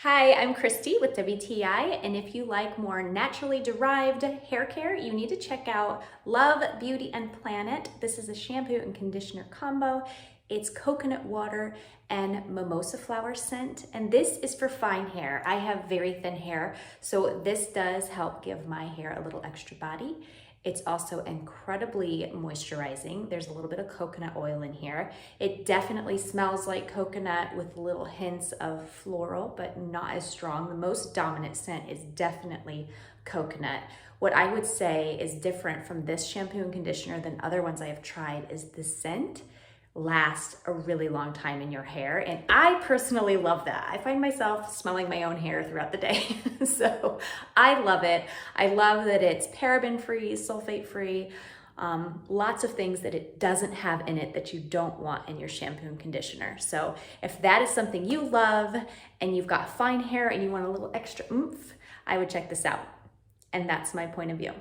Hi, I'm Christy with WTI, and if you like more naturally derived hair care, you need to check out Love, Beauty, and Planet. This is a shampoo and conditioner combo. It's coconut water and mimosa flower scent, and this is for fine hair. I have very thin hair, so this does help give my hair a little extra body. It's also incredibly moisturizing. There's a little bit of coconut oil in here. It definitely smells like coconut with little hints of floral, but not as strong. The most dominant scent is definitely coconut. What I would say is different from this shampoo and conditioner than other ones I have tried is the scent lasts a really long time in your hair, and I personally love that. I find myself smelling my own hair throughout the day. So I love it. I love that it's paraben free, sulfate free, lots of things that it doesn't have in it that you don't want in your shampoo and conditioner. So if that is something you love and you've got fine hair and you want a little extra oomph, I would check this out. And that's my point of view.